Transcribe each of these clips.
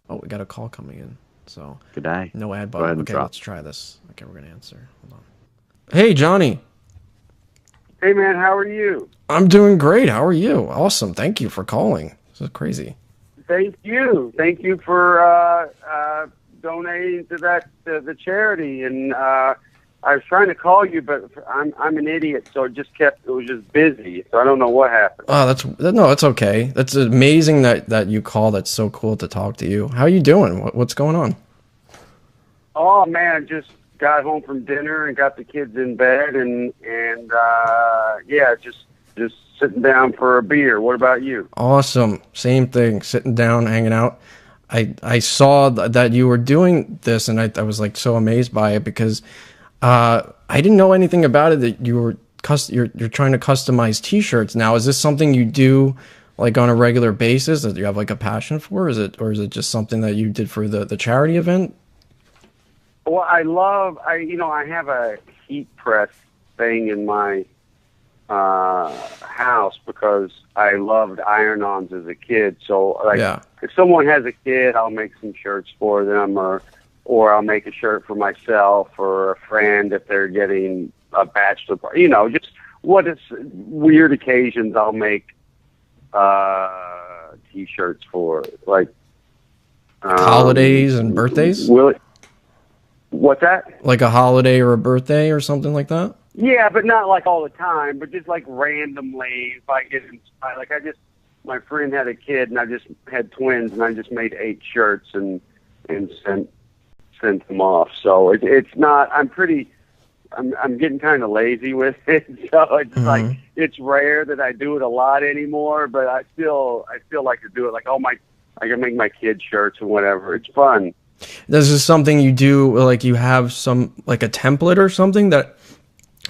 Oh, we got a call coming in. So Good day. no ad Go ahead button. and Okay, drop. let's try this. Okay, we're gonna answer. Hold on. Hey, Johnny. Hey, man, how are you? I'm doing great. How are you? Awesome. Thank you for calling. This is crazy. Thank you. Thank you for donating to the charity. And I was trying to call you, but I'm an idiot, so it was just busy. So I don't know what happened. Oh, that's okay. That's amazing that you called. That's so cool to talk to you. How you doing? What's going on? Oh man, I just got home from dinner and got the kids in bed, and yeah, just sitting down for a beer. What about you? Awesome. Same thing. Sitting down, hanging out. I saw that you were doing this, and I was like so amazed by it because I didn't know anything about it. That you're trying to customize T-shirts. Now, is this something you do like on a regular basis that you have like a passion for? Is it just something that you did for the charity event? Well, I have a heat press thing in my house because I loved iron-ons as a kid. So, like, if someone has a kid, I'll make some shirts for them, or I'll make a shirt for myself or a friend if they're getting a bachelor party. Just what is weird occasions I'll make T-shirts for, like holidays and birthdays. What's that? Like a holiday or a birthday or something like that? Yeah, but not like all the time, but just like randomly if I get inspired. Like my friend had a kid and I just had twins and I just made 8 shirts and sent them off. So it's not, I'm getting kind of lazy with it. So it's like, it's rare that I do it a lot anymore, but I feel like to do it. Like, I can make my kids shirts or whatever. It's fun. This is something you do, like you have some, like a template or something that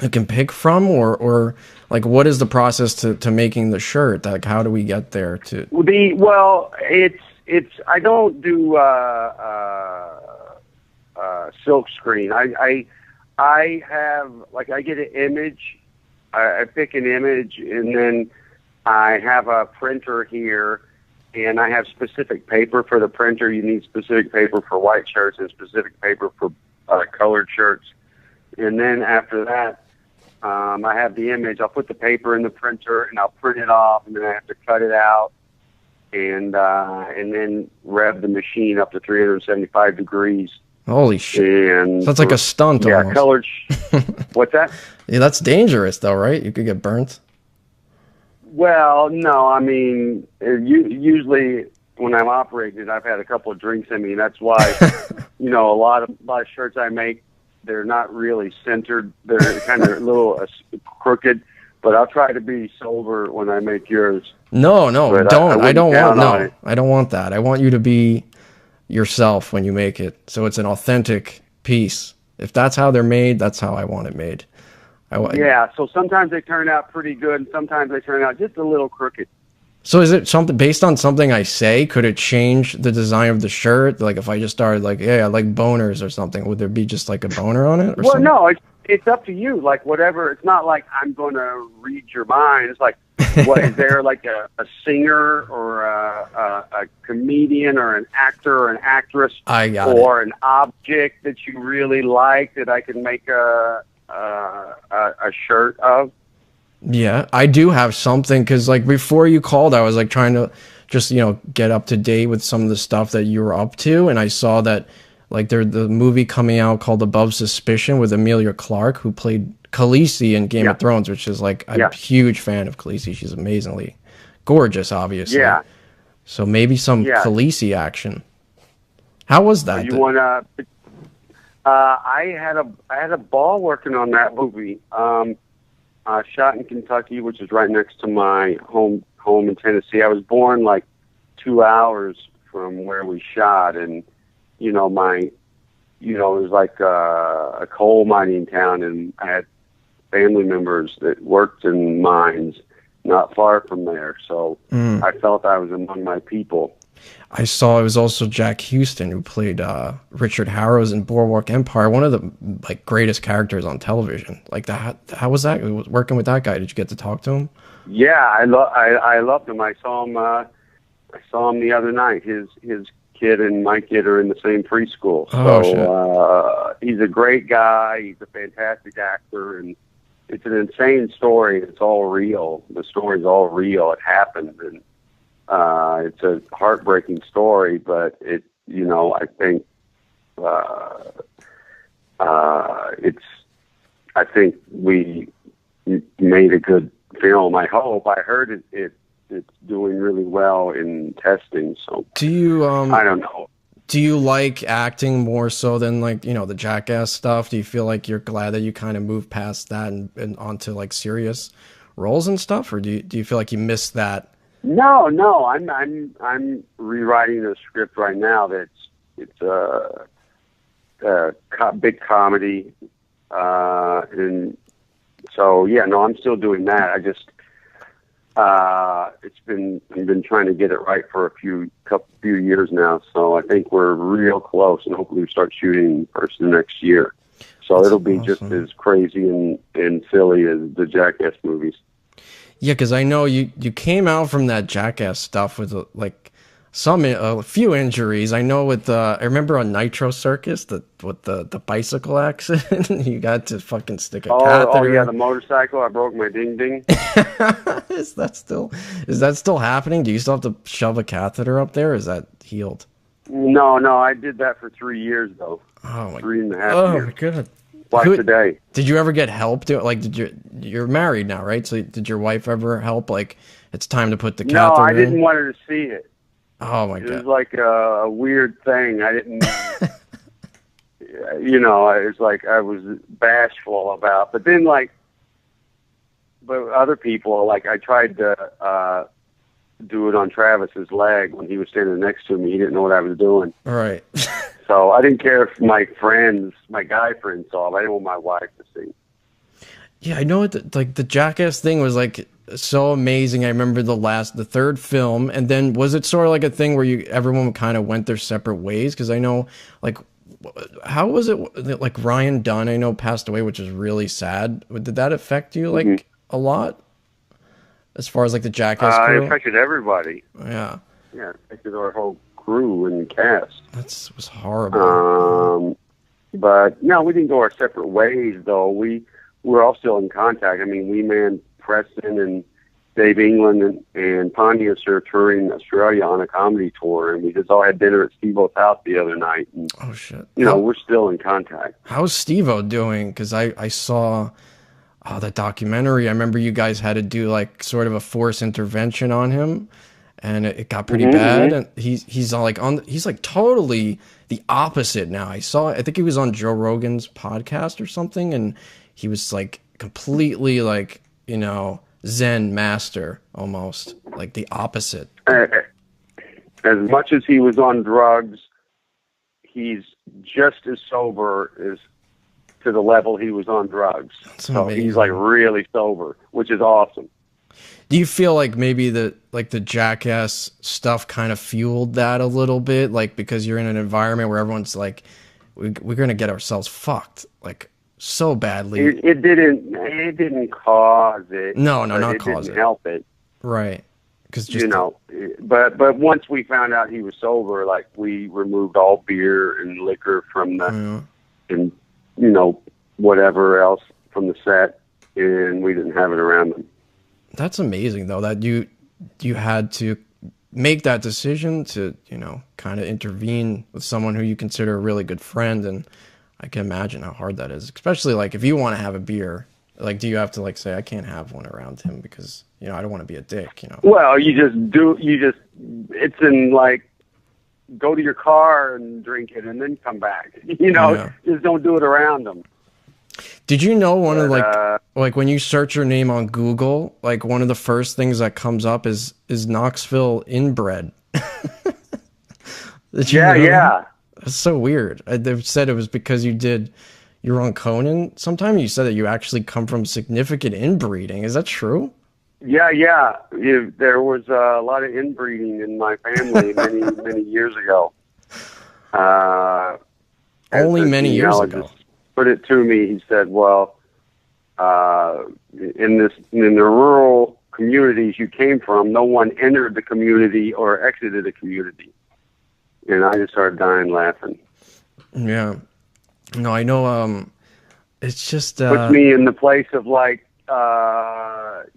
you can pick from, or like what is the process to making the shirt? Like how do we get there to? It's I don't do silk screen. I have, like, I get an image, I pick an image, and then I have a printer here. And I have specific paper for the printer. You need specific paper for white shirts and specific paper for colored shirts. And then after that, I have the image. I'll put the paper in the printer and I'll print it off, and then I have to cut it out and then rev the machine up to 375 degrees. Holy shit! And that's like a stunt. Yeah, almost. colored. What's that? Yeah, that's dangerous though, right? You could get burnt. Well, no, I mean, usually when I'm operating, I've had a couple of drinks in me, and that's why, a lot of shirts I make, they're not really centered. They're kind of a little crooked, but I'll try to be sober when I make yours. No, but don't. I don't want. on it. I don't want that. I want you to be yourself when you make it, so it's an authentic piece. If that's how they're made, that's how I want it made. Yeah, so sometimes they turn out pretty good, and sometimes they turn out just a little crooked. So is it something based on something I say? Could it change the design of the shirt? Like if I just started like, hey, I like boners or something, would there be just like a boner on it? Or well, something? No, it's up to you. Like whatever. It's not like I'm going to read your mind. It's like, what is there like a singer or a comedian or an actor or an actress or an object that you really like that I can make a shirt of? Yeah, I do have something because like before you called, I was like trying to just get up to date with some of the stuff that you were up to, and I saw that like there's the movie coming out called Above Suspicion with Emilia Clarke, who played Khaleesi in Game of Thrones, which is like I'm a huge fan of Khaleesi. She's amazingly gorgeous, obviously. Yeah. So maybe some Khaleesi action. How was that? You want to? I had a ball working on that movie. Shot in Kentucky, which is right next to my home in Tennessee. I was born like 2 hours from where we shot, and it was like a coal mining town, and I had family members that worked in mines not far from there. So I felt I was among my people. I saw it was also Jack Houston who played Richard Harrows in Boardwalk Empire, one of the like greatest characters on television. Like that, how was that working with that guy? Did you get to talk to him? Yeah, I loved him. I saw him the other night. His kid and my kid are in the same preschool. Oh, So he's a great guy. He's a fantastic actor, and it's an insane story. It's all real. The story's all real. It happened, and it's a heartbreaking story. But I think I think we made a good film. I hope. I heard it's doing really well in testing. So do you? I don't know. Do you like acting more so than like the Jackass stuff? Do you feel like you're glad that you kind of moved past that and onto like serious roles and stuff, or do you feel like you missed that? No. I'm rewriting a script right now. It's a big comedy, and so yeah. No, I'm still doing that. I just I've been trying to get it right for a few years now. So I think we're real close, and hopefully we start shooting first of next year. So That's it'll be awesome. just as crazy and silly as the Jackass movies. Yeah, because I know you came out from that Jackass stuff with like a few injuries. I know with I remember on Nitro Circus with the bicycle accident, you got to fucking stick a catheter. Oh yeah, the motorcycle. I broke my ding ding. Is that still happening? Do you still have to shove a catheter up there? Or is that healed? No, I did that for 3 years though. Oh my! 3.5 years. Oh my god! Twice a day. Did you ever get help? You're married now, right? So did your wife ever help? Like, it's time to put the catheter in? No, I didn't want her to see it. Oh my god! It was like a weird thing. I didn't, it was like I was bashful about. But then, but other people, like I tried to do it on Travis's leg when he was standing next to me. He didn't know what I was doing. All right. So I didn't care if my guy friends saw it. I didn't want my wife to see. Yeah, I know it. Like the Jackass thing was like so amazing. I remember the third film, and then was it sort of like a thing where everyone kind of went their separate ways? Because I know, like, how was it? Like Ryan Dunn, I know passed away, which is really sad. Did that affect you like a lot? As far as like the Jackass crew? It affected everybody. Yeah. Yeah, it affected our whole crew and cast. That was horrible. But no, we didn't go our separate ways though. We're all still in contact. I mean, we man Preston and Dave England and Pontius are touring Australia on a comedy tour, and we just all had dinner at Steve-O's house the other night. And, oh shit! We're still in contact. How's Steve-O doing? Because I saw that documentary. I remember you guys had to do like sort of a forced intervention on him, and it got pretty bad. And he's all like he's like totally the opposite now. I think he was on Joe Rogan's podcast or something, and he was like completely like Zen master, almost like the opposite. As much as he was on drugs, he's just as sober as to the level he was on drugs. So he's like really sober, which is awesome. Do you feel like maybe the Jackass stuff kind of fueled that a little bit? Like, because you're in an environment where everyone's like, we're going to get ourselves fucked, like so badly. It didn't cause it. No, not cause it. Didn't help it. Right. Because but once we found out he was sober, like we removed all beer and liquor from and whatever else from the set, and we didn't have it around them. That's amazing though, that you had to make that decision to, kind of intervene with someone who you consider a really good friend. And I can imagine how hard that is, especially like if you want to have a beer, like, do you have to like say, I can't have one around him because, I don't want to be a dick, Well, it's in like, go to your car and drink it and then come back, just don't do it around them. Did you know one of like when you search your name on Google, like one of the first things that comes up is Knoxville inbred? Yeah. That's so weird. They've said it was because you were on Conan sometime. You said that you actually come from significant inbreeding. Is that true? Yeah. There was a lot of inbreeding in my family many years ago. Only As the many years ago. genealogist put it to me, he said, "Well, in the rural communities you came from, no one entered the community or exited the community." And I just started dying laughing. Yeah. No, I know. It's just Puts me in the place of like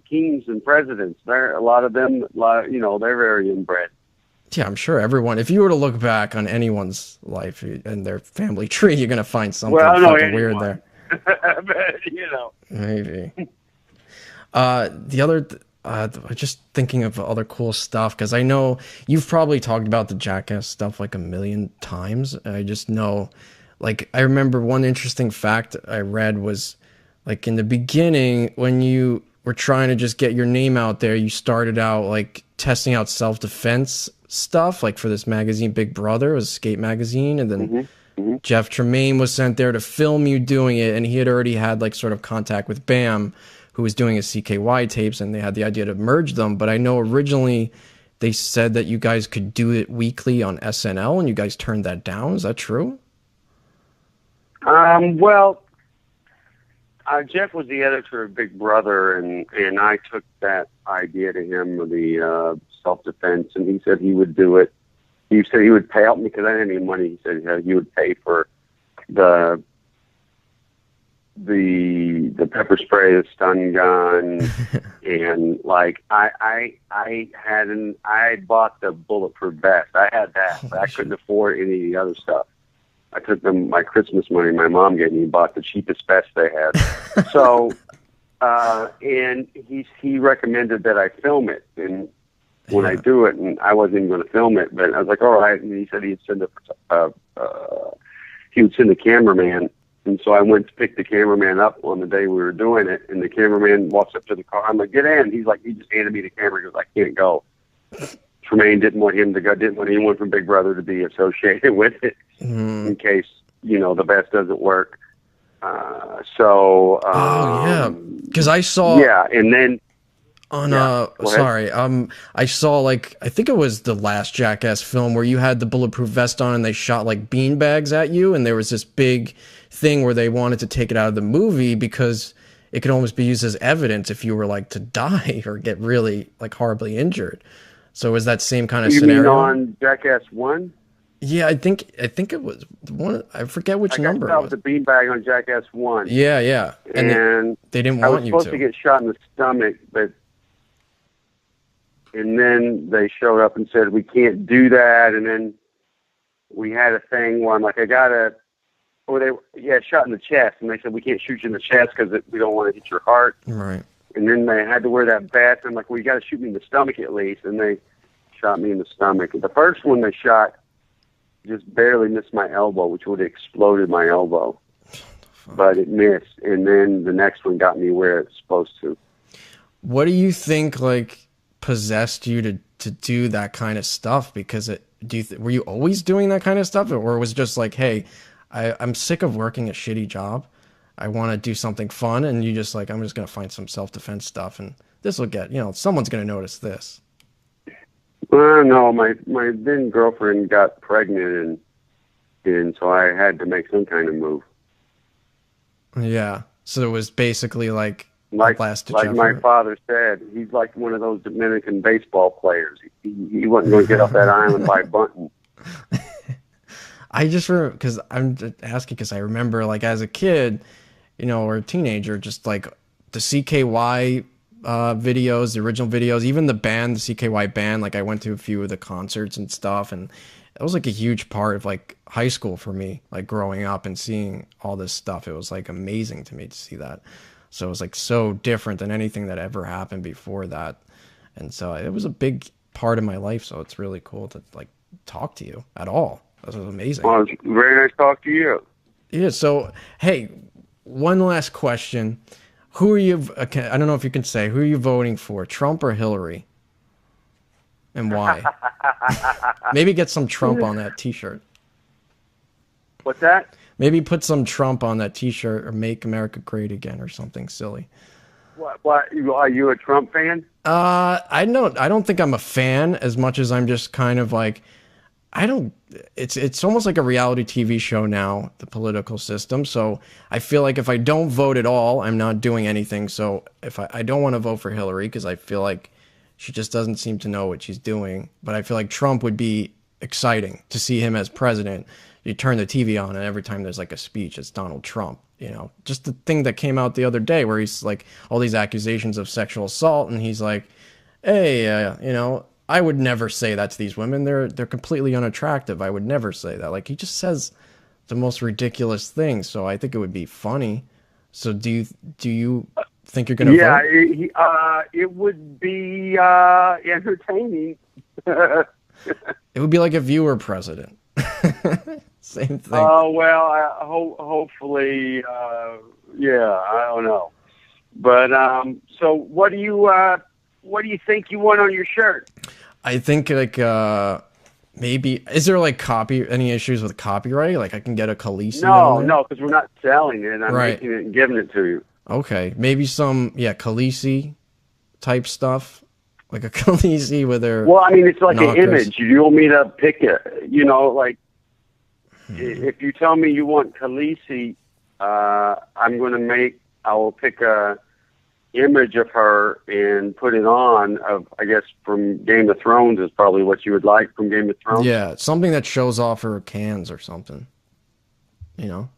kings and presidents. A lot of them, they're very inbred. yeah, I'm sure everyone. If you were to look back on anyone's life and their family tree, you're gonna find something fucking weird there. But, Maybe. The other, just thinking of other cool stuff, because I know you've probably talked about the Jackass stuff like a million times. I just know, like, I remember one interesting fact I read was, like, in the beginning, when you were trying to just get your name out there, you started out, like, testing out self-defense stuff, like, for this magazine, Big Brother, it was a skate magazine, and then Jeff Tremaine was sent there to film you doing it, and he had already had, like, sort of contact with Bam, who was doing his CKY tapes, and they had the idea to merge them. But I know originally they said that you guys could do it weekly on SNL, and you guys turned that down. Is that true? Well, Jeff was the editor of Big Brother, and I took that idea to him of the self-defense, and he said he would do it. He said he would pay out me because I didn't have any money. He said he would pay for the pepper spray, the stun gun, and like I bought the bulletproof vest. I had that, but I couldn't afford any of the other stuff. I took my Christmas money my mom gave me and bought the cheapest vest they had. So, and he recommended that I film it, and when I do it, and I wasn't even going to film it, but I was like, all right. And he said he'd send he would send a cameraman. And so I went to pick the cameraman up on the day we were doing it, and the cameraman walks up to the car. I'm like, get in. He's like, he just handed me the camera. He goes, I can't go. Tremaine didn't want him to go, didn't want anyone from Big Brother to be associated with it in case, the vest doesn't work. Because I saw... Yeah, and then... I saw, like, I think it was the last Jackass film where you had the bulletproof vest on and they shot, like, beanbags at you, and there was this big thing where they wanted to take it out of the movie because it could almost be used as evidence if you were, like, to die or get really, like, horribly injured. So was that same kind of scenario? You mean on Jackass 1? Yeah, I think it was one. I forget which number. I got the beanbag on Jackass 1. Yeah. And they didn't want you to. I was supposed to get shot in the stomach, and then they showed up and said, we can't do that. And then we had a thing where I'm like, shot in the chest. And they said, we can't shoot you in the chest because we don't want to hit your heart. Right. And then they had to wear that vest. I'm like, well, you got to shoot me in the stomach at least. And they shot me in the stomach. The first one they shot just barely missed my elbow, which would have exploded my elbow. But it missed. And then the next one got me where it's supposed to. What do you think, like, possessed you to do that kind of stuff? Because were you always doing that kind of stuff, or was it just like, hey, I'm sick of working a shitty job, I want to do something fun, and you just like, I'm just gonna find some self-defense stuff and this will get, someone's gonna notice this? Well, no, my then girlfriend got pregnant, and so I had to make some kind of move. Yeah, so it was basically like my father said, he's like one of those Dominican baseball players. He wasn't going to get off that island by bunting. I just remember, because I'm asking because I remember, like, as a kid, or a teenager, just like the CKY videos, the original videos, even the band, the CKY band, like I went to a few of the concerts and stuff, and it was like a huge part of like high school for me, like growing up and seeing all this stuff. It was like amazing to me to see that. So it was like so different than anything that ever happened before that. And so it was a big part of my life. So it's really cool to like talk to you at all. That was amazing. Well, it's very nice to talk to you. Yeah. So, hey, one last question. Who are you? I don't know if you can say, who are you voting for, Trump or Hillary? And why? Maybe get some Trump on that t-shirt. What's that? Maybe put some Trump on that t-shirt, or Make America Great Again or something silly. What? Are you a Trump fan? I don't think I'm a fan as much as I'm just kind of like, I don't. It's almost like a reality TV show now, the political system. So I feel like if I don't vote at all, I'm not doing anything. So if I don't want to vote for Hillary because I feel like she just doesn't seem to know what she's doing. But I feel like Trump would be exciting to see him as president. You turn the TV on, and every time there's like a speech, it's Donald Trump. You know, just the thing that came out the other day where he's like all these accusations of sexual assault, and he's like, "Hey, you know, I would never say that to these women. They're completely unattractive. I would never say that." Like he just says the most ridiculous things. So I think it would be funny. So do you think you're gonna vote? It would be entertaining. It would be like if you were president. Same thing. Oh well, hopefully, yeah. I don't know, but so what do you think you want on your shirt? I think like maybe is there like any issues with copyright? Like I can get a Khaleesi. No, because we're not selling it. I'm right. making it and giving it to you. Okay, maybe some Khaleesi type stuff, like a Khaleesi with her. Well, I mean, it's like knockers. an image. You want me to pick it? You know, like if you tell me you want Khaleesi, I will pick a image of her and put it on. I guess from Game of Thrones is probably what you would like from Game of Thrones. Yeah, something that shows off her cans or something. You know.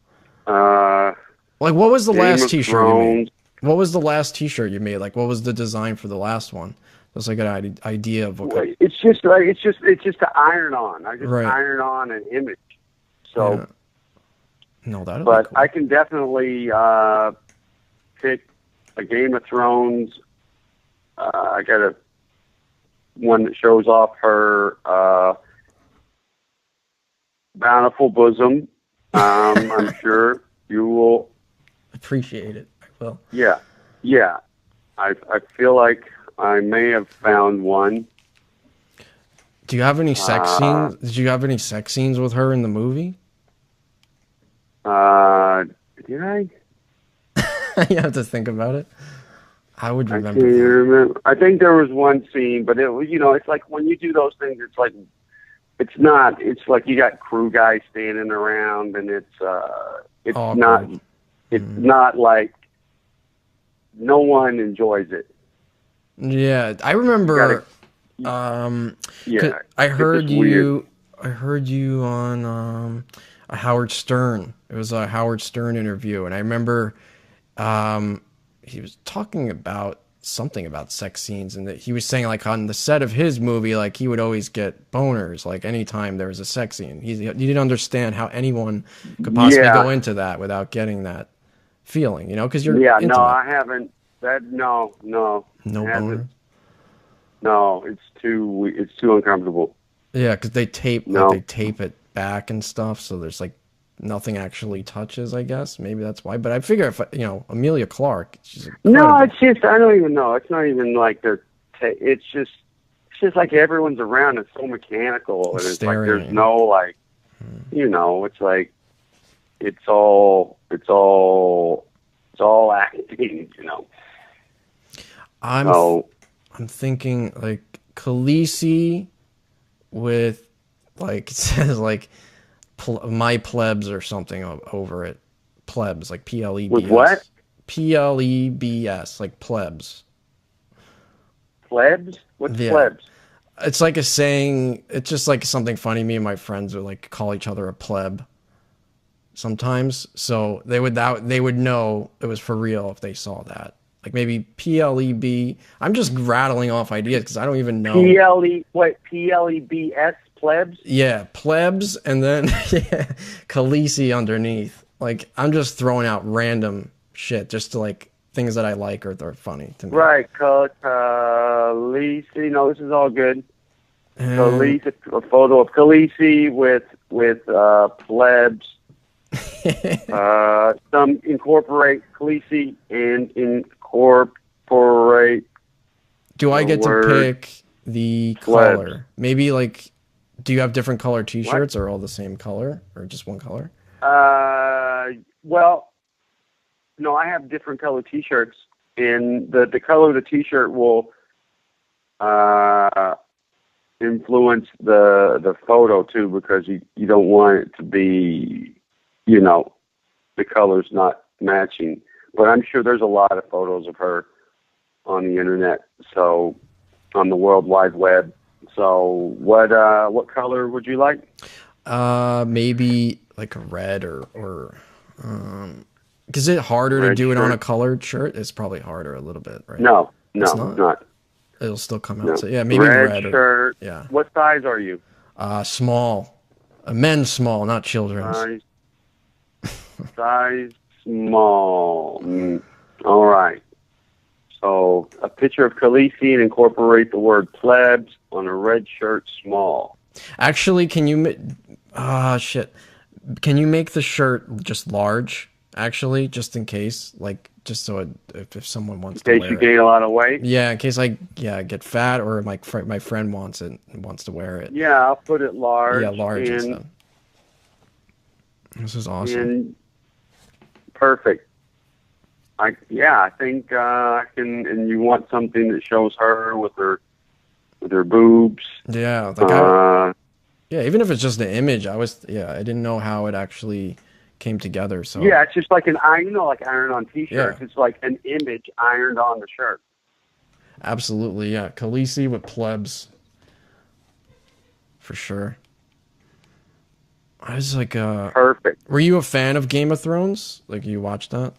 Like what was the last T-shirt you made? What was the last T-shirt you made? Like what was the design for the last one? That's like an idea of what. It's just to iron on. I just iron on an image. So. Yeah. No, that'll But be cool. I can definitely pick a Game of Thrones. I got one that shows off her bountiful bosom. I'm sure you will appreciate it. I will. Yeah. I feel like I may have found one. Do you have any sex scenes? Did you have any sex scenes with her in the movie? Did I? You have to think about it. I would remember. I can't remember. I think there was one scene, but it was, it's like when you do those things, it's like, it's like you got crew guys standing around and it's awkward. not like no one enjoys it. Yeah. I remember, I heard you on, a Howard Stern. It was a Howard Stern interview, and I remember he was talking about something about sex scenes, and that he was saying like on the set of his movie, like he would always get boners like anytime there was a sex scene. He didn't understand how anyone could possibly go into that without getting that feeling, because you're into I haven't. No boner. No, it's too uncomfortable. Yeah, because they tape it back and stuff, so there's like nothing actually touches. I guess maybe that's why. But I figure if Emilia Clarke, she's incredible. No, it's just I don't even know. It's not even like they're. It's just like everyone's around. It's so mechanical, and it's like there's no like, it's like it's all acting. I'm thinking like Khaleesi with like it says like my plebs or something over it. Plebs, like PLEBS. With what? PLEBS, like plebs. Plebs? What's plebs? It's like a saying. It's just like something funny. Me and my friends would like call each other a pleb sometimes. So they would know it was for real if they saw that. Like maybe PLEB. I'm just rattling off ideas because I don't even know. PLEBS, plebs? Yeah, plebs, and then Khaleesi underneath. Like I'm just throwing out random shit just to like things that I like or they're funny to me. Right, Khaleesi. No, this is all good. Khaleesi, a photo of Khaleesi with plebs. Some incorporate Khaleesi and incorporate. Do I get to pick the color? Maybe like, do you have different color T-shirts or all the same color or just one color? Well, no, I have different color T-shirts, and the color of the T-shirt will influence the photo too, because you don't want it to be, you know, the colors not matching. But I'm sure there's a lot of photos of her on the internet, so on the World Wide Web. So what color would you like? Maybe like a red or is it harder Red to do it on shirt. a colored shirt? It's probably harder a little bit, right? No, It's it's not? not. It'll still come out. No. So yeah, maybe Red red. shirt. Yeah. What size are you? Small. Men's small, not children's. Size small. All right. So a picture of Khaleesi and incorporate the word plebs on a red shirt small. Actually, can you shit. Can you make the shirt just large? Actually, just in case, like, just so if someone wants to In wear case you it. gain a lot of weight? Yeah, in case I get fat or my friend wants it and wants to wear it. Yeah, I'll put it large. Yeah, large and stuff. This is awesome. And perfect. I think I can. And you want something that shows her with her boobs. Yeah, like yeah, even if it's just an image, I didn't know how it actually came together. So yeah, it's just like an iron, like iron on t-shirts. Yeah. It's like an image ironed on the shirt. Absolutely, yeah. Khaleesi with plebs. For sure. I was like, Perfect. were you a fan of Game of Thrones? Like, you watched that?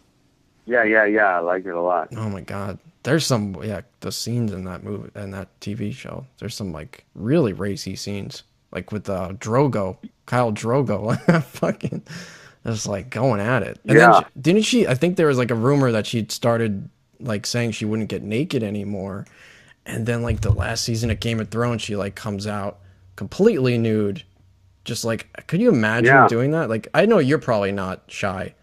Yeah. I like it a lot. Oh my god. There's some, the scenes in that movie and that TV show. There's some, like, really racy scenes. Like with Drogo, Kyle Drogo. Fucking, just like going at it. And then didn't she, I think there was like a rumor that she'd started like saying she wouldn't get naked anymore. And then like the last season of Game of Thrones, she like comes out completely nude. Just like, could you imagine doing that? Like, I know you're probably not shy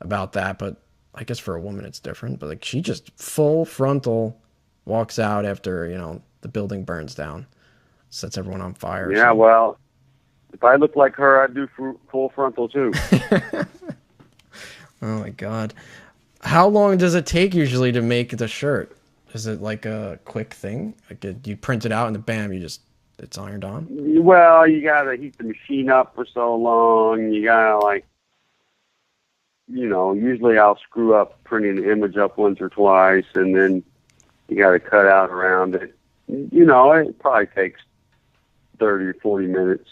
about that, but I guess for a woman it's different. But like, she just full frontal walks out after, the building burns down, sets everyone on fire. Yeah, well, if I look like her, I'd do full frontal too. Oh my god. How long does it take usually to make the shirt? Is it like a quick thing? Like you print it out and then bam, it's ironed on? Well, you gotta heat the machine up for so long. You gotta usually I'll screw up printing the image up once or twice, and then you gotta cut out around it. It probably takes 30 or 40 minutes.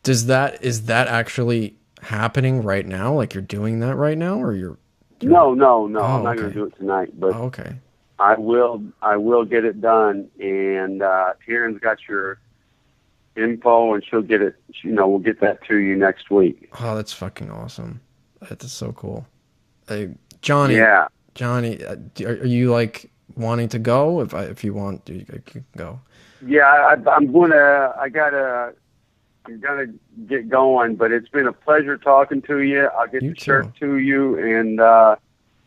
Is that actually happening right now? Like you're doing that right now, or you're... No. Oh, I'm not okay. gonna do it tonight, but okay. I will get it done, and Karen's got your info, and she'll get it. We'll get that to you next week. Oh, that's fucking awesome. That's so cool. Hey, Johnny. Yeah. Johnny, are you like wanting to go? If you want, you can go. Yeah, I'm gonna get going, but it's been a pleasure talking to you. I'll get the shirt to you, and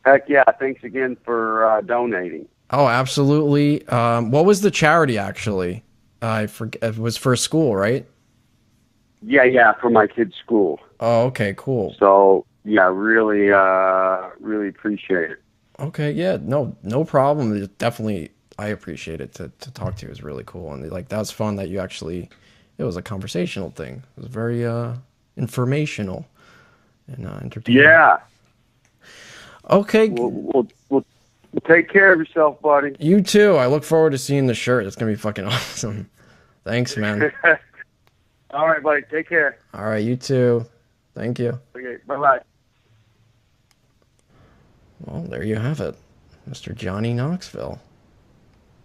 heck yeah, thanks again for donating. Oh, absolutely. What was the charity actually? I forget. It was for school, right? Yeah, for my kid's school. Oh, okay, cool. So yeah, really appreciate it. Okay, yeah, no problem. Definitely, I appreciate it. To talk to you is really cool, and like that was fun that you actually. It was a conversational thing. It was very informational and entertaining. Yeah. Okay. We'll take care of yourself, buddy. You too. I look forward to seeing the shirt. It's gonna be fucking awesome. Thanks, man. All right, buddy. Take care. All right, you too. Thank you. Okay. Bye-bye. Well, there you have it, Mr. Johnny Knoxville.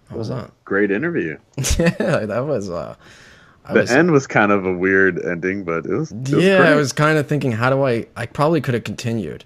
How was that? Great interview. Yeah, that was. The end was kind of a weird ending, but it was great. I was kind of thinking, how do I probably could have continued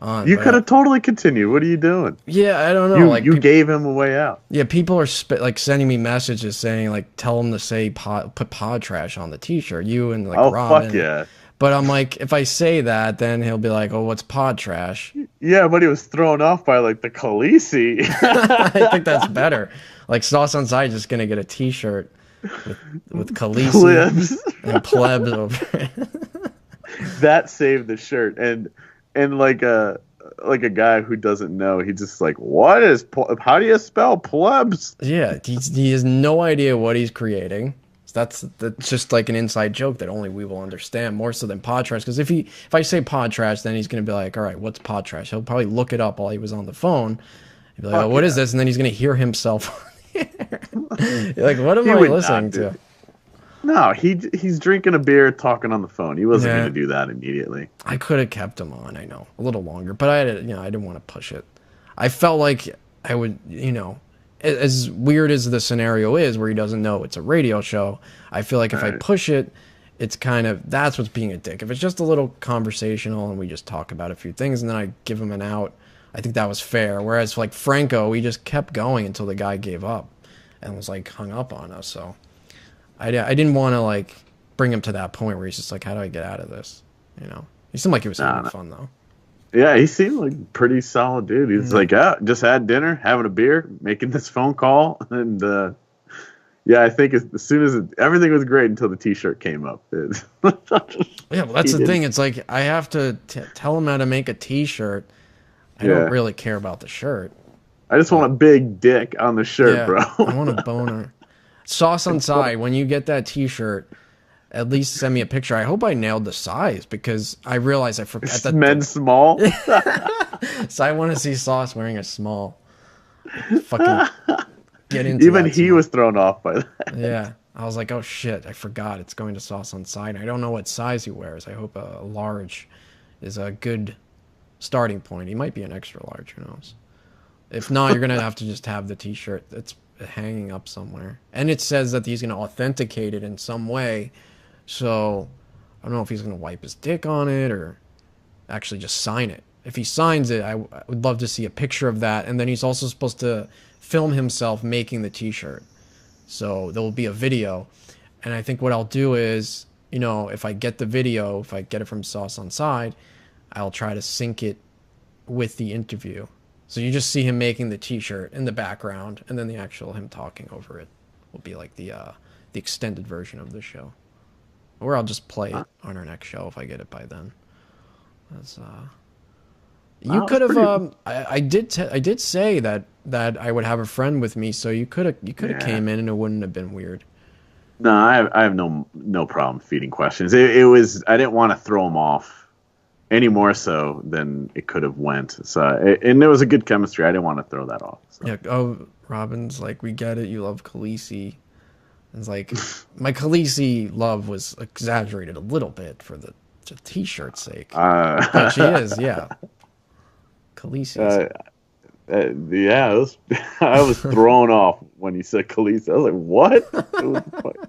on. You could have totally continued. What are you doing? Yeah, I don't know. You gave him a way out. Yeah, people are sending me messages saying like, tell him to say put pod trash on the t-shirt. You and like Robin. Fuck yeah. But I'm like, if I say that, then he'll be like, oh, what's pod trash? Yeah, but he was thrown off by like the Khaleesi. I think that's better. Like Sauce on Side just gonna get a t-shirt with Khaleesi and plebs over it. That saved the shirt, and like like a guy who doesn't know. He's just like, what is? How do you spell plebs? Yeah, he has no idea what he's creating. That's just like an inside joke that only we will understand, more so than pod trash. Because if I say pod trash, then he's gonna be like, all right, what's pod trash? He'll probably look it up while he was on the phone. He'll be like, oh, what is this? And then he's gonna hear himself. Like, what am I listening to? No, he's drinking a beer, talking on the phone. He wasn't going to do that immediately. I could have kept him on, I know, a little longer, but I didn't want to push it. I felt like I would, as weird as the scenario is, where he doesn't know it's a radio show, I feel like if I push it, it's kind of, that's what's being a dick. If it's just a little conversational and we just talk about a few things and then I give him an out, I think that was fair. Whereas like Franco, we just kept going until the guy gave up and was like hung up on us. So I didn't want to like bring him to that point where he's just like, how do I get out of this? He seemed like he was having fun though. Yeah, he seemed like a pretty solid dude. He's like, just had dinner, having a beer, making this phone call. And I think as soon as everything was great until the T-shirt came up. Yeah, well, that's the thing. It's like I have to tell him how to make a T-shirt. I don't really care about the shirt. I just want a big dick on the shirt, bro. I want a boner. Sauce on side. When you get that T-shirt, at least send me a picture. I hope I nailed the size because I realized I forgot that men's small. So I want to see Sauce wearing a small. Fucking get into even he was thrown off by that. Yeah, I was like, oh shit, I forgot it's going to Sauce on side. I don't know what size he wears. I hope a large is a good starting point. He might be an extra large. Who knows? If not, you're gonna have to just have the T-shirt that's hanging up somewhere, and it says that he's gonna authenticate it in some way. So I don't know if he's gonna wipe his dick on it or actually just sign it. If he signs it, I would love to see a picture of that. And then he's also supposed to film himself making the T-shirt. So there will be a video. And I think what I'll do is, if I get the video, if I get it from Sauce on Side, I'll try to sync it with the interview. So you just see him making the T-shirt in the background, and then the actual him talking over it will be like the extended version of the show. Or I'll just play it on our next show if I get it by then. That's you could have. I did say that I would have a friend with me, so you could have came in and it wouldn't have been weird. No, I have no problem feeding questions. It was, I didn't want to throw him off any more so than it could have went. So and there was a good chemistry. I didn't want to throw that off. So. Yeah. Oh, Robin's like, we get it. You love Khaleesi. It's like my Khaleesi love was exaggerated a little bit for the T-shirt's sake. But she is, yeah. Khaleesi. I was thrown off when you said Khaleesi. I was like, what?